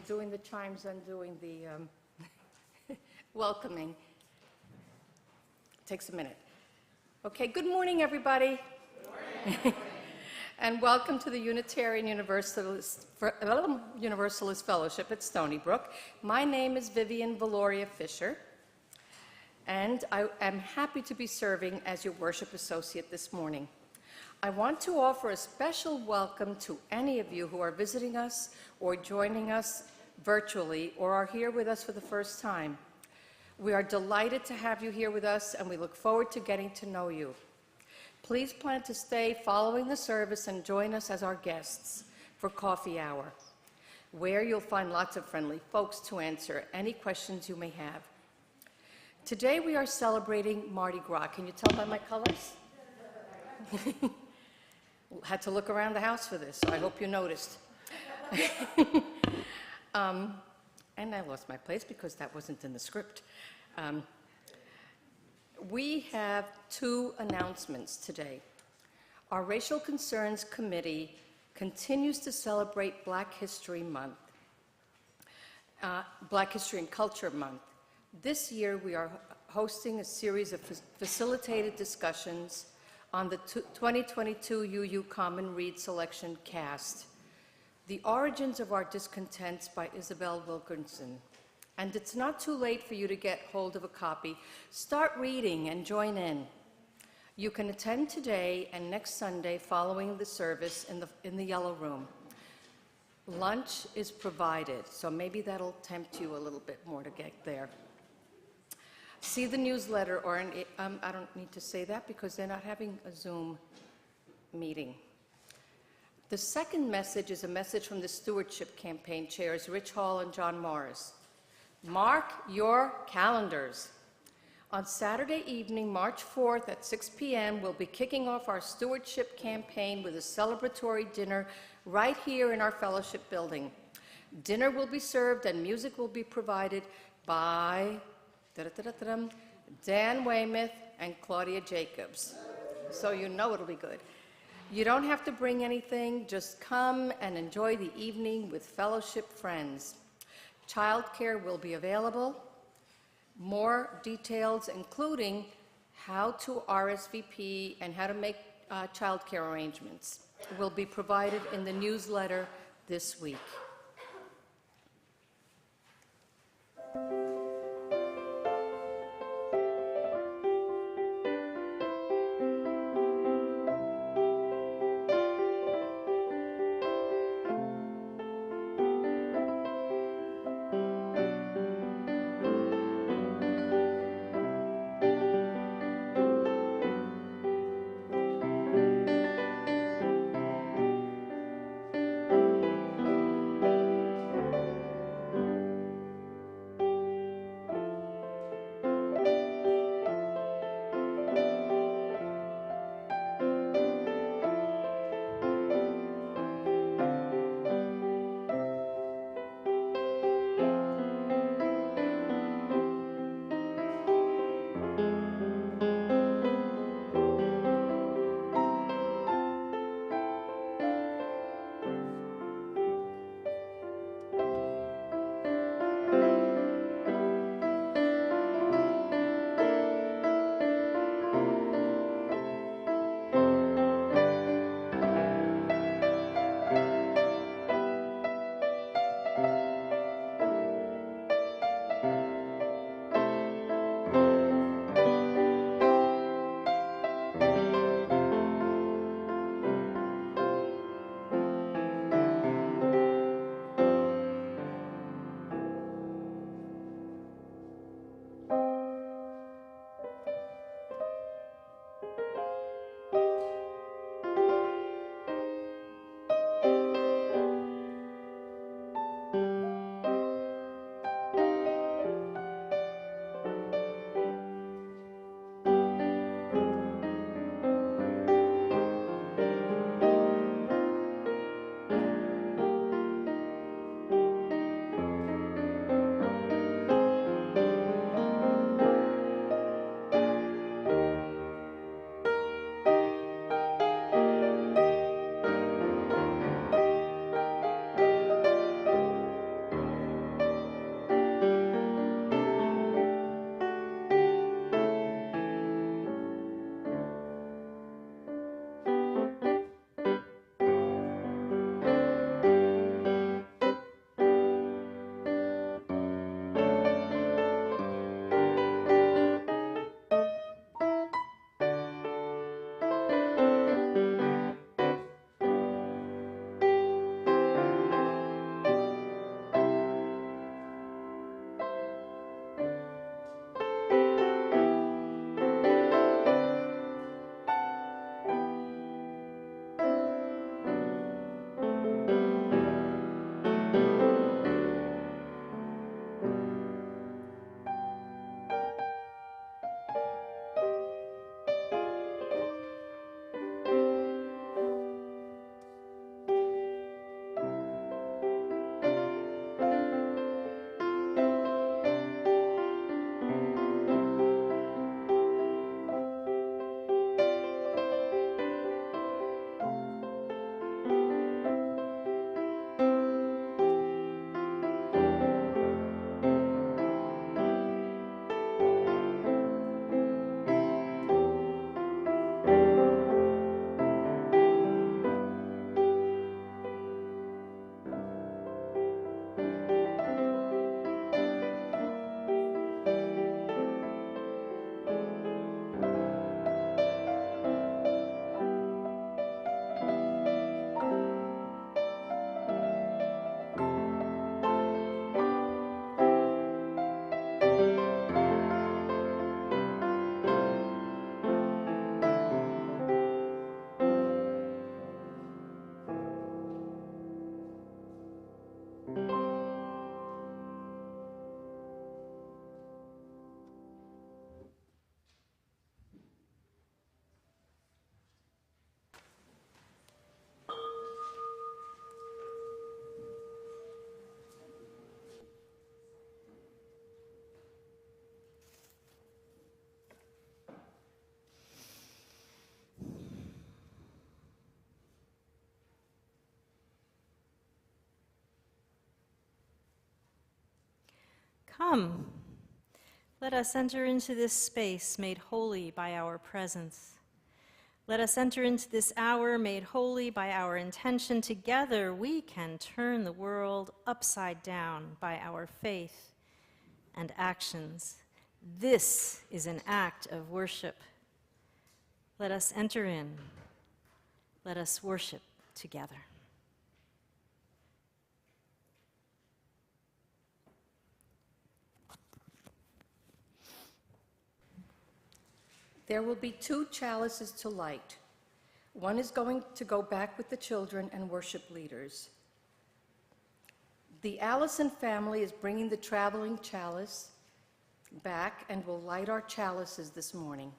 doing the chimes and doing the welcoming. Takes a minute. Okay, good morning, everybody. Good morning. And welcome to the Unitarian Universalist Fellowship at Stony Brook. My name is Vivian Valoria Fisher, and I am happy to be serving as your worship associate this morning. I want to offer a special welcome to any of you who are visiting us or joining us virtually or are here with us for the first time. We are delighted to have you here with us, and we look forward to getting to know you. Please plan to stay following the service and join us as our guests for coffee hour, where you'll find lots of friendly folks to answer any questions you may have. Today we are celebrating Mardi Gras. Can you tell by my colors? Had to look around the house for this, so I hope you noticed. And I lost my place because that wasn't in the script. We have two announcements today. Our Racial Concerns Committee continues to celebrate Black History Month, Black History and Culture Month. This year we are hosting a series of facilitated discussions on the 2022 UU Common Read Selection Cast, The Origins of Our Discontents by Isabel Wilkinson. And it's not too late for you to get hold of a copy. Start reading and join in. You can attend today and next Sunday following the service in the Yellow Room. Lunch is provided, so maybe that'll tempt you a little bit more to get there. See the newsletter, or I don't need to say that because they're not having a Zoom meeting. The second message is a message from the Stewardship Campaign chairs, Rich Hall and John Morris. Mark your calendars. On Saturday evening, March 4th at 6 p.m., we'll be kicking off our Stewardship Campaign with a celebratory dinner right here in our fellowship building. Dinner will be served and music will be provided by Dan Weymouth and Claudia Jacobs. So you know it'll be good. You don't have to bring anything, just come and enjoy the evening with fellowship friends. Childcare will be available. More details, including how to RSVP and how to make childcare arrangements, will be provided in the newsletter this week. Come, let us enter into this space made holy by our presence. Let us enter into this hour made holy by our intention. Together we can turn the world upside down by our faith and actions. This is an act of worship. Let us enter in. Let us worship together. There will be 2 chalices to light. One is going to go back with the children and worship leaders. The Allison family is bringing the traveling chalice back and will light our chalices this morning.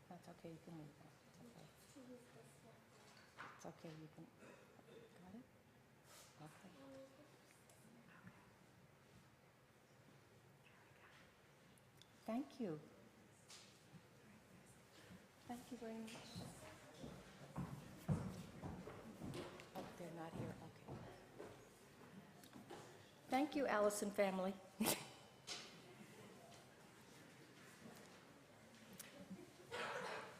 That's okay, you can leave that. It's okay, you can. Got it? Okay. Thank you. Thank you very much. Oh, they're not here, okay. Thank you, Allison family.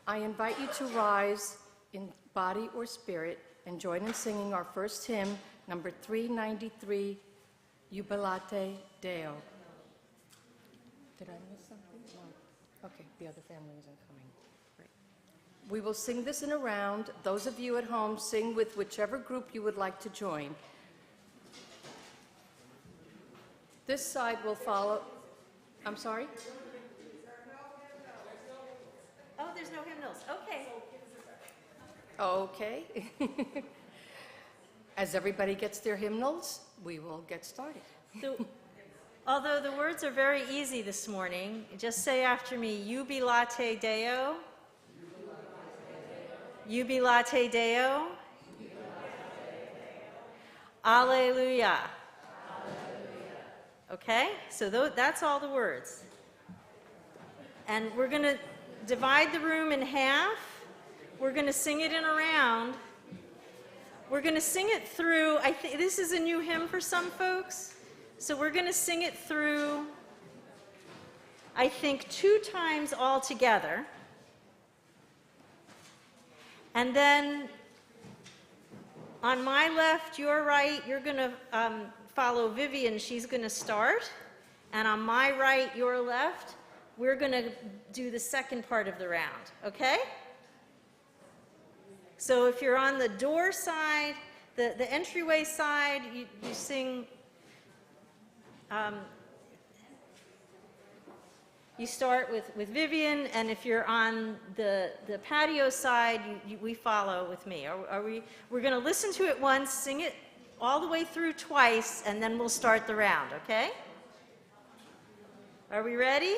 I invite you to rise in body or spirit and join in singing our first hymn, number 393, Jubilate Deo. Did I miss something? No. Okay, the other family isn't coming. Great. We will sing this in a round. Those of you at home, sing with whichever group you would like to join. This side will follow. I'm sorry? Oh, there's no hymnals. Okay. Okay. As everybody gets their hymnals, we will get started. So, although the words are very easy this morning, just say after me, Jubilate Deo. Jubilate Deo. Alleluia. Okay, so that's all the words. And we're going to divide the room in half. We're going to sing it in a round. We're going to sing it through, I think this is a new hymn for some folks, so we're going to sing it through, I think, 2 times all together. And then on my left, your right, you're going to follow Vivian. She's going to start. And on my right, your left, we're going to do the second part of the round, okay? So if you're on the door side, the entryway side, you sing, you start with Vivian, and if you're on the patio side, we follow with me. We're going to listen to it once, sing it all the way through twice, and then we'll start the round, okay? Are we ready?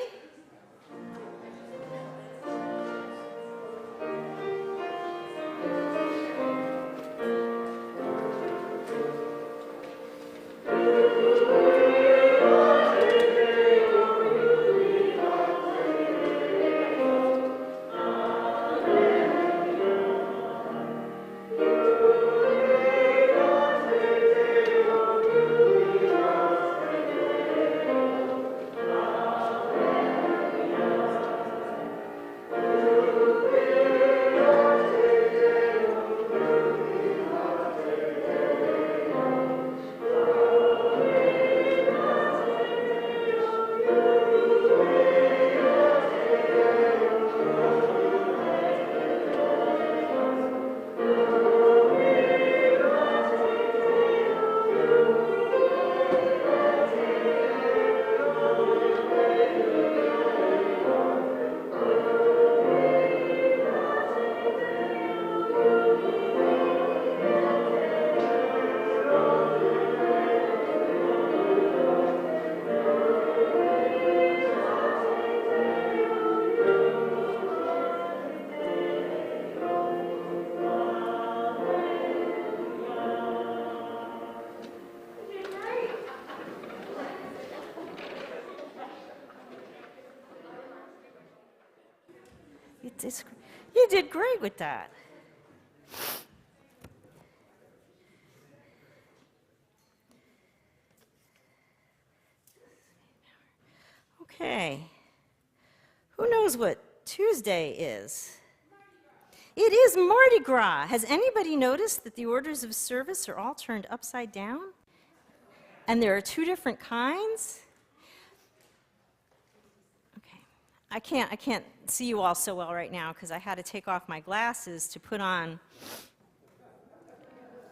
You did great with that. Okay. Who knows what Tuesday is? It is Mardi Gras. Has anybody noticed that the orders of service are all turned upside down? And there are two different kinds? Okay. I can't see you all so well right now because I had to take off my glasses to put on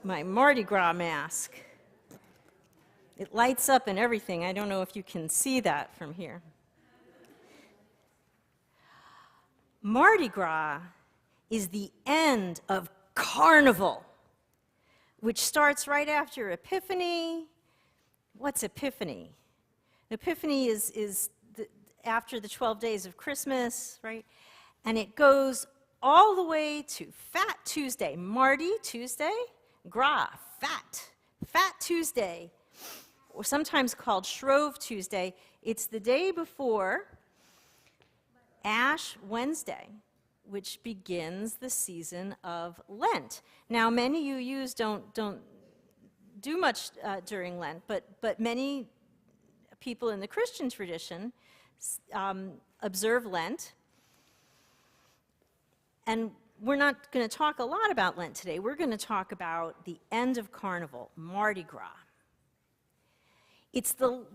my Mardi Gras mask. It lights up and everything. I don't know if you can see that from here. Mardi Gras is the end of Carnival, which starts right after Epiphany. What's Epiphany? Epiphany is after the 12 days of Christmas, right? And it goes all the way to Fat Tuesday. Mardi, Tuesday, Gras, Fat Tuesday, or sometimes called Shrove Tuesday. It's the day before Ash Wednesday, which begins the season of Lent. Now, many UUs don't do much during Lent, but many people in the Christian tradition observe Lent. And we're not going to talk a lot about Lent today. We're going to talk about the end of Carnival, Mardi Gras. It's the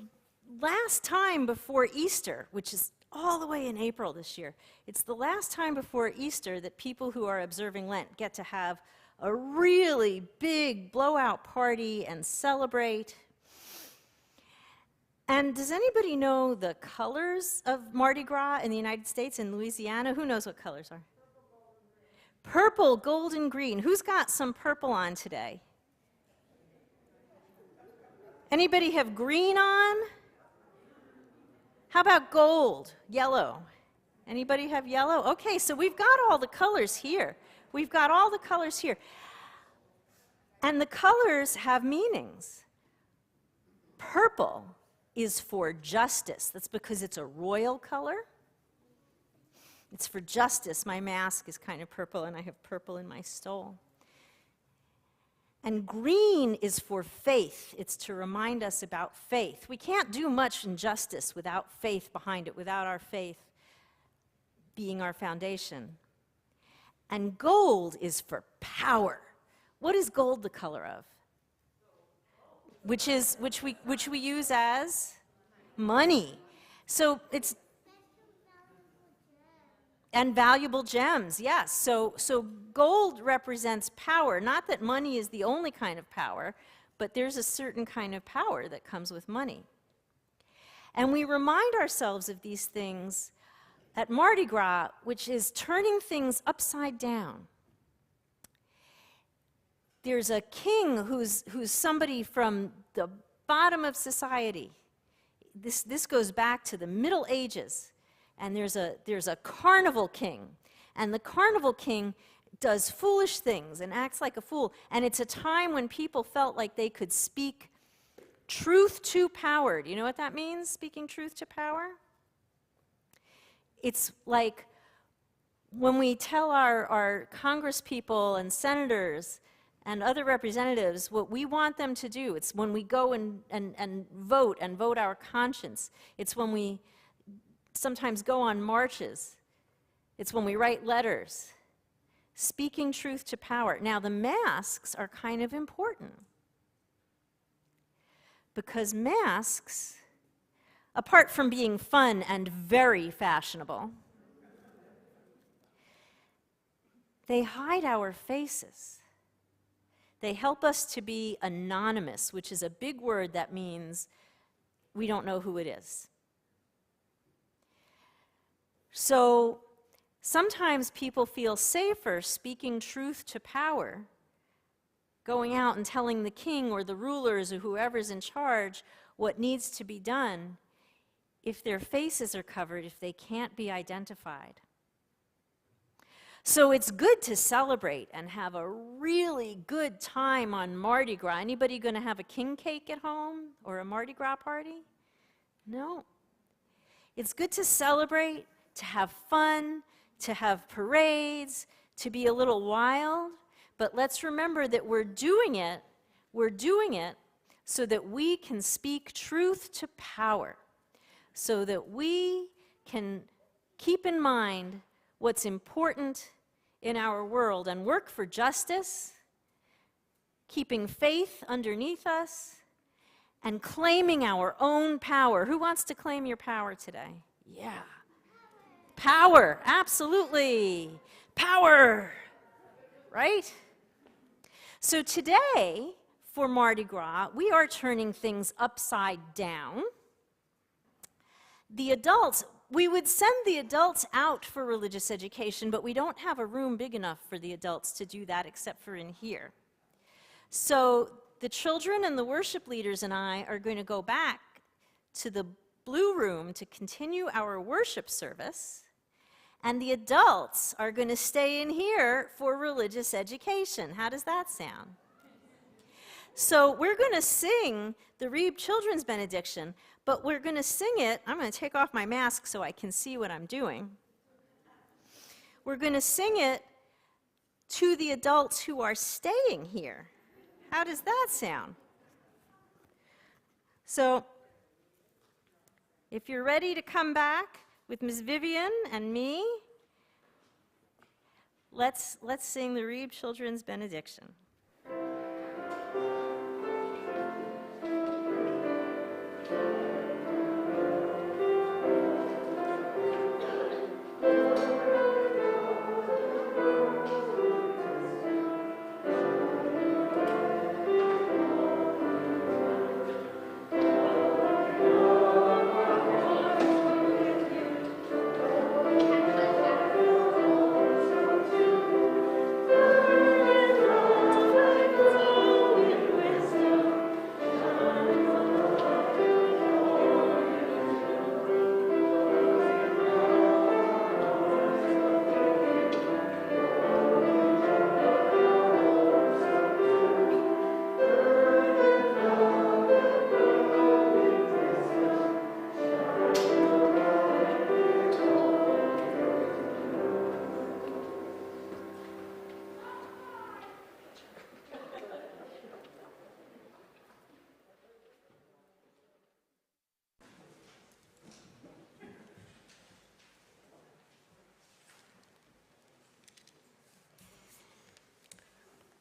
last time before Easter, which is all the way in April this year. It's the last time before Easter that people who are observing Lent get to have a really big blowout party and celebrate. And does anybody know the colors of Mardi Gras in the United States, in Louisiana? Who knows what colors are? Purple, gold, and green. Who's got some purple on today? Anybody have green on? How about gold, yellow? Anybody have yellow? Okay, so we've got all the colors here. We've got all the colors here. And the colors have meanings. Purple is for justice. That's because it's a royal color. It's for justice. My mask is kind of purple, and I have purple in my stole. And green is for faith. It's to remind us about faith. We can't do much in justice without faith behind it, without our faith being our foundation. And gold is for power. What is gold the color of? Which we use as money. So it's and valuable gems, yes. So gold represents power. Not that money is the only kind of power, but there's a certain kind of power that comes with money. And we remind ourselves of these things at Mardi Gras, which is turning things upside down. There's a king who's somebody from the bottom of society. This goes back to the Middle Ages. And there's a carnival king. And the carnival king does foolish things and acts like a fool. And it's a time when people felt like they could speak truth to power. Do you know what that means, speaking truth to power? It's like when we tell our congresspeople and senators and other representatives what we want them to do. It's when we go and vote our conscience. It's when we sometimes go on marches. It's when we write letters. Speaking truth to power. Now, the masks are kind of important because masks, apart from being fun and very fashionable, they hide our faces. They help us to be anonymous, which is a big word that means we don't know who it is. So sometimes people feel safer speaking truth to power, going out and telling the king or the rulers or whoever's in charge what needs to be done if their faces are covered, if they can't be identified. So it's good to celebrate and have a really good time on Mardi Gras. Anybody going to have a king cake at home or a Mardi Gras party? No. It's good to celebrate, to have fun, to have parades, to be a little wild, but let's remember that we're doing it so that we can speak truth to power, so that we can keep in mind what's important in our world and work for justice, keeping faith underneath us, and claiming our own power. Who wants to claim your power today? Yeah. Power, absolutely. Power, right? So today, for Mardi Gras, we are turning things upside down. The adults, we would send the adults out for religious education, but we don't have a room big enough for the adults to do that except for in here. So the children and the worship leaders and I are going to go back to the blue room to continue our worship service, and the adults are going to stay in here for religious education. How does that sound? So we're going to sing the Reeb Children's Benediction, but we're going to sing it. I'm going to take off my mask so I can see what I'm doing. We're going to sing it to the adults who are staying here. How does that sound? So if you're ready to come back with Ms. Vivian and me, let's sing the Reeb Children's Benediction.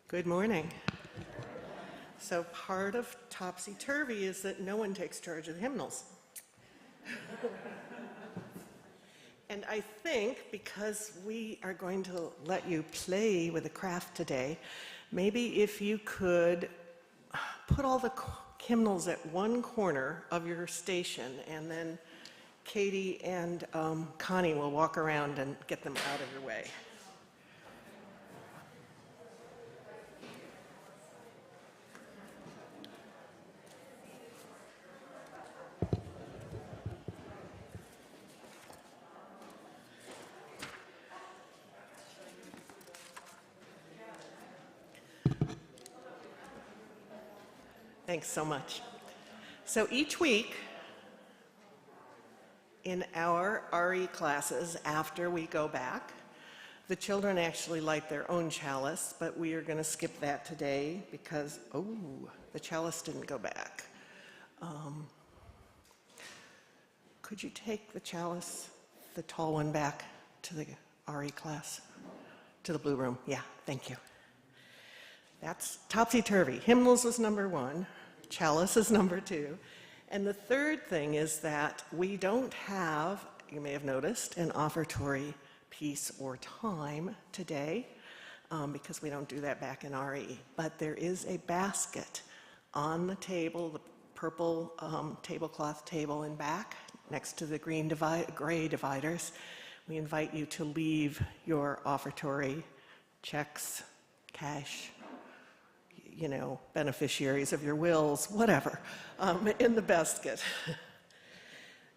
Good morning. So part of Topsy-Turvy is that no one takes charge of the hymnals. And I think because we are going to let you play with the craft today, maybe if you could put all the hymnals at one corner of your station, and then Katie and Connie will walk around and get them out of your way. Thanks so much. So each week in our RE classes, after we go back, the children actually light their own chalice, but we are going to skip that today because, the chalice didn't go back. Could you take the chalice, the tall one, back to the RE class, to the blue room? Yeah, thank you. That's Topsy-Turvy. Hymnals was number 1. Chalice is number 2. And the third thing is that we don't have, you may have noticed, an offertory piece or time today because we don't do that back in RE. But there is a basket on the table, the purple tablecloth table in back, next to the gray dividers. We invite you to leave your offertory checks, cash, beneficiaries of your wills, whatever, in the basket.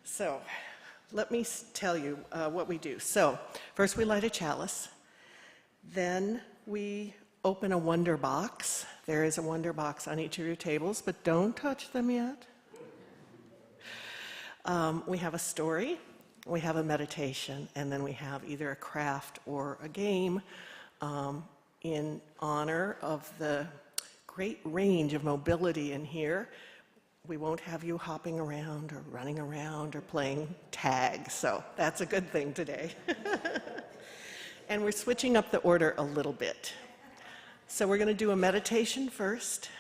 So let me tell you what we do. So first we light a chalice. Then we open a wonder box. There is a wonder box on each of your tables, but don't touch them yet. We have a story, we have a meditation, and then we have either a craft or a game in honor of the great range of mobility in here. We won't have you hopping around or running around or playing tag, so that's a good thing today. And we're switching up the order a little bit. So we're going to do a meditation first,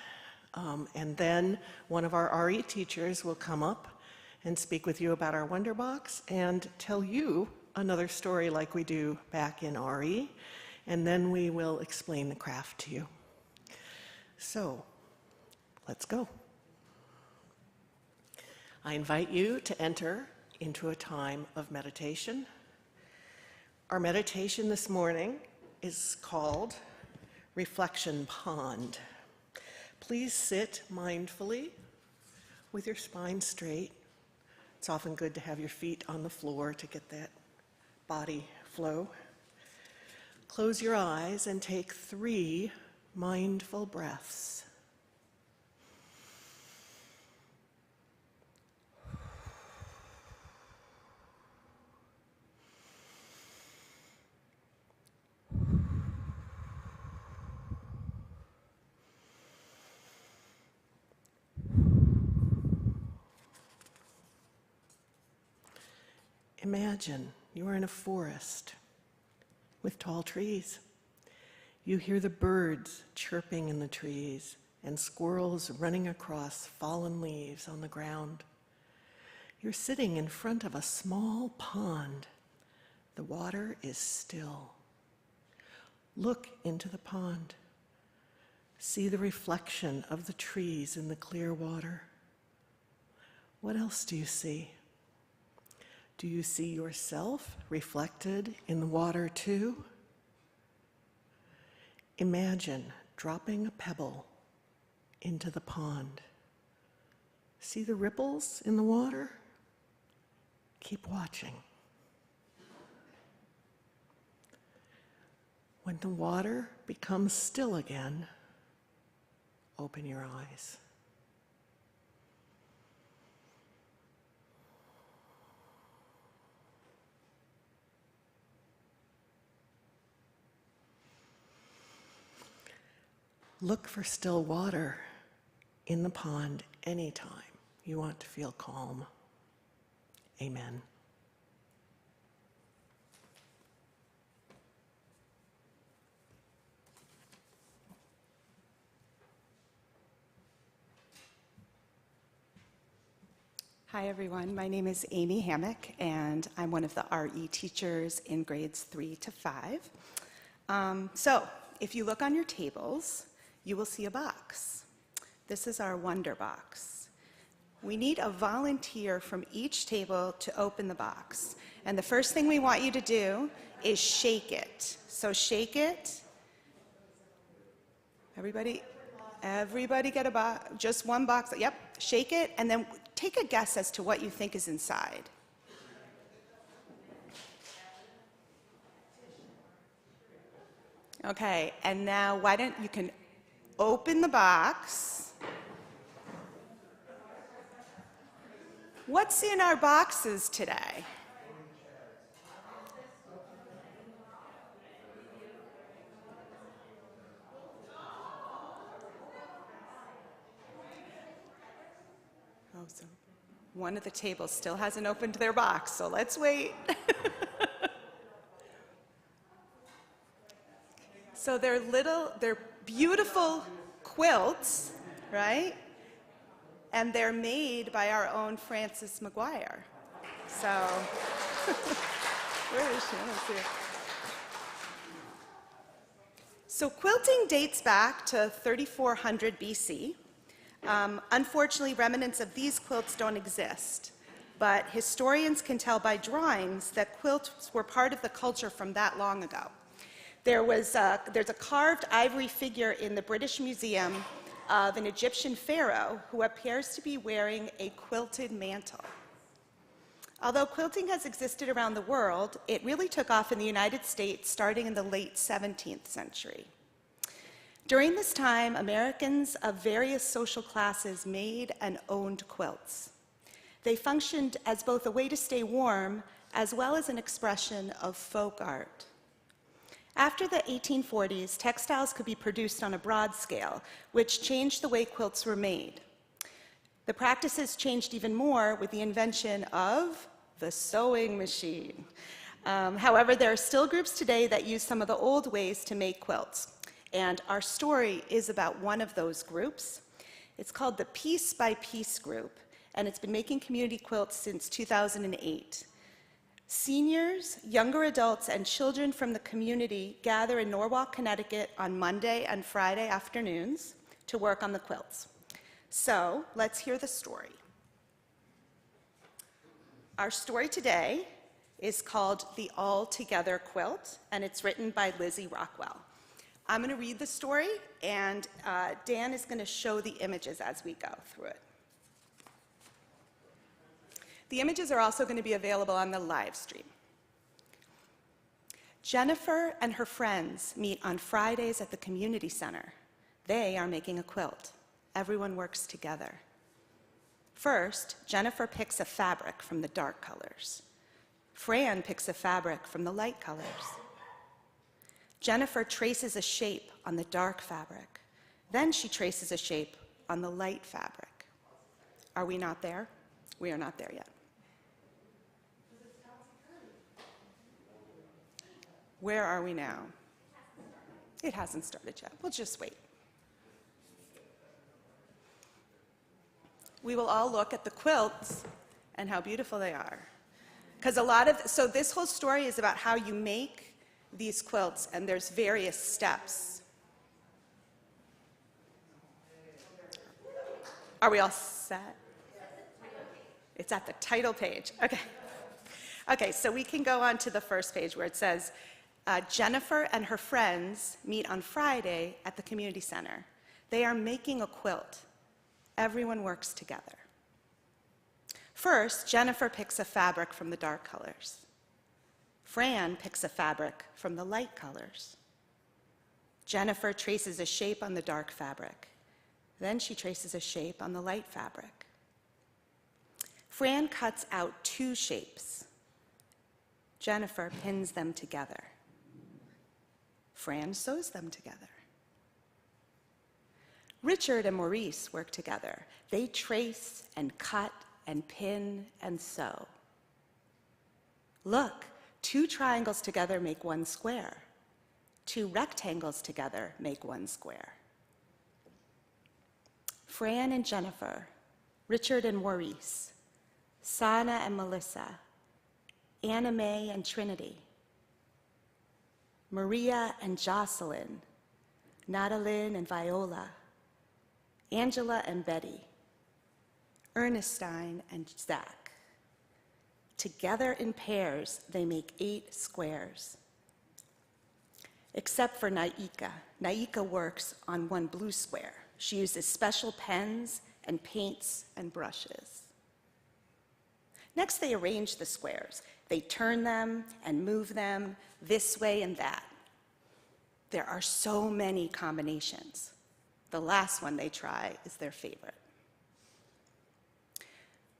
and then one of our RE teachers will come up and speak with you about our Wonder Box and tell you another story like we do back in RE, and then we will explain the craft to you. So, let's go. I invite you to enter into a time of meditation. Our meditation this morning is called Reflection Pond. Please sit mindfully with your spine straight. It's often good to have your feet on the floor to get that body flow. Close your eyes and take 3 mindful breaths. Imagine you are in a forest with tall trees. You hear the birds chirping in the trees and squirrels running across fallen leaves on the ground. You're sitting in front of a small pond. The water is still. Look into the pond. See the reflection of the trees in the clear water. What else do you see? Do you see yourself reflected in the water too? Imagine dropping a pebble into the pond. See the ripples in the water? Keep watching. When the water becomes still again, open your eyes. Look for still water in the pond anytime you want to feel calm. Amen. Hi everyone, my name is Amy Hammock and I'm one of the RE teachers in grades 3 to 5. So if you look on your tables, you will see a box. This is our Wonder Box. We need a volunteer from each table to open the box. And the first thing we want you to do is shake it. So shake it. Everybody get a box, just one box. Yep, shake it, and then take a guess as to what you think is inside. Okay, and now why don't you can open the box. What's in our boxes today? Oh, so one of the tables still hasn't opened their box, so let's wait. So they're beautiful quilts, right? And they're made by our own Frances McGuire. So, where is she? Let's see. So quilting dates back to 3400 BC. Unfortunately, remnants of these quilts don't exist, but historians can tell by drawings that quilts were part of the culture from that long ago. There's a carved ivory figure in the British Museum of an Egyptian pharaoh who appears to be wearing a quilted mantle. Although quilting has existed around the world, it really took off in the United States starting in the late 17th century. During this time, Americans of various social classes made and owned quilts. They functioned as both a way to stay warm as well as an expression of folk art. After the 1840s, textiles could be produced on a broad scale, which changed the way quilts were made. The practices changed even more with the invention of the sewing machine. However, there are still groups today that use some of the old ways to make quilts, and our story is about one of those groups. It's called the Piece by Piece Group, and it's been making community quilts since 2008. Seniors, younger adults, and children from the community gather in Norwalk, Connecticut on Monday and Friday afternoons to work on the quilts. So let's hear the story. Our story today is called The All Together Quilt, and it's written by Lizzie Rockwell. I'm going to read the story, and Dan is going to show the images as we go through it. The images are also going to be available on the live stream. Jennifer and her friends meet on Fridays at the community center. They are making a quilt. Everyone works together. First, Jennifer picks a fabric from the dark colors. Fran picks a fabric from the light colors. Jennifer traces a shape on the dark fabric. Then she traces a shape on the light fabric. Are we not there? We are not there yet. Where are we now? It hasn't started yet. We'll just wait. We will all look at the quilts and how beautiful they are. Because so this whole story is about how you make these quilts, and there's various steps. Are we all set? It's at the title page. Okay. Okay, so we can go on to the first page where it says, Jennifer and her friends meet on Friday at the community center. They are making a quilt. Everyone works together. First, Jennifer picks a fabric from the dark colors. Fran picks a fabric from the light colors. Jennifer traces a shape on the dark fabric. Then she traces a shape on the light fabric. Fran cuts out two shapes. Jennifer pins them together. Fran sews them together. Richard and Maurice work together. They trace and cut and pin and sew. Look, two triangles together make one square. Two rectangles together make one square. Fran and Jennifer, Richard and Maurice, Sana and Melissa, Anna Mae and Trinity, Maria and Jocelyn, Madelyn and Viola, Angela and Betty, Ernestine and Zach. Together in pairs, they make 8 squares. Except for Naika. Naika works on one blue square. She uses special pens and paints and brushes. Next, they arrange the squares. They turn them and move them this way and that. There are so many combinations. The last one they try is their favorite.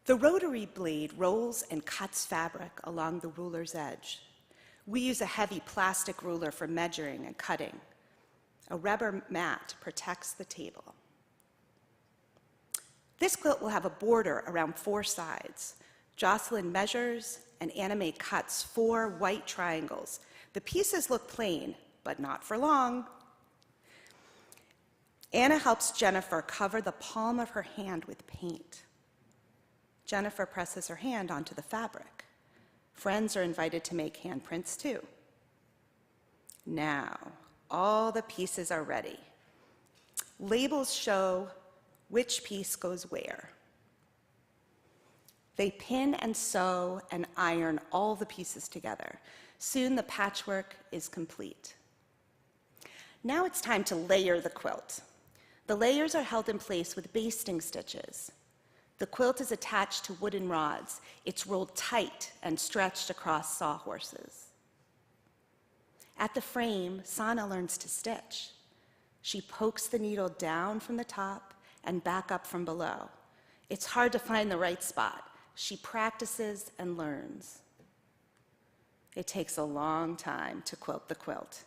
The rotary blade rolls and cuts fabric along the ruler's edge. We use a heavy plastic ruler for measuring and cutting. A rubber mat protects the table. This quilt will have a border around 4 sides. Jocelyn measures and Anna Mae cuts 4 white triangles. The pieces look plain, but not for long. Anna helps Jennifer cover the palm of her hand with paint. Jennifer presses her hand onto the fabric. Friends are invited to make handprints too. Now, all the pieces are ready. Labels show which piece goes where. They pin and sew and iron all the pieces together. Soon the patchwork is complete. Now it's time to layer the quilt. The layers are held in place with basting stitches. The quilt is attached to wooden rods. It's rolled tight and stretched across sawhorses. At the frame, Sana learns to stitch. She pokes the needle down from the top and back up from below. It's hard to find the right spot. She practices and learns. It takes a long time to quilt the quilt.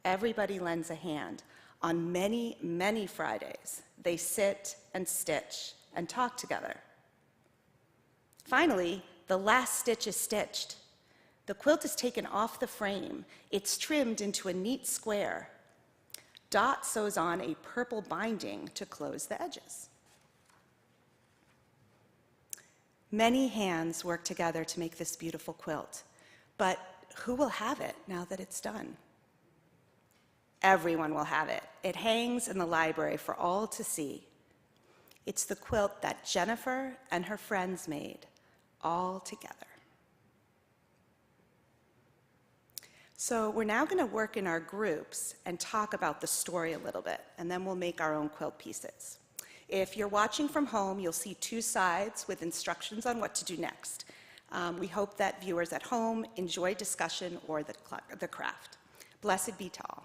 Everybody lends a hand. On many, many Fridays, they sit and stitch and talk together. Finally, the last stitch is stitched. The quilt is taken off the frame. It's trimmed into a neat square. Dot sews on a purple binding to close the edges. Many hands work together to make this beautiful quilt, but who will have it now that it's done? Everyone will have it. It hangs in the library for all to see. It's the quilt that Jennifer and her friends made, all together. So we're now going to work in our groups and talk about the story a little bit, and then we'll make our own quilt pieces. If you're watching from home, you'll see two sides with instructions on what to do next. We hope that viewers at home enjoy discussion or the craft. Blessed be to all.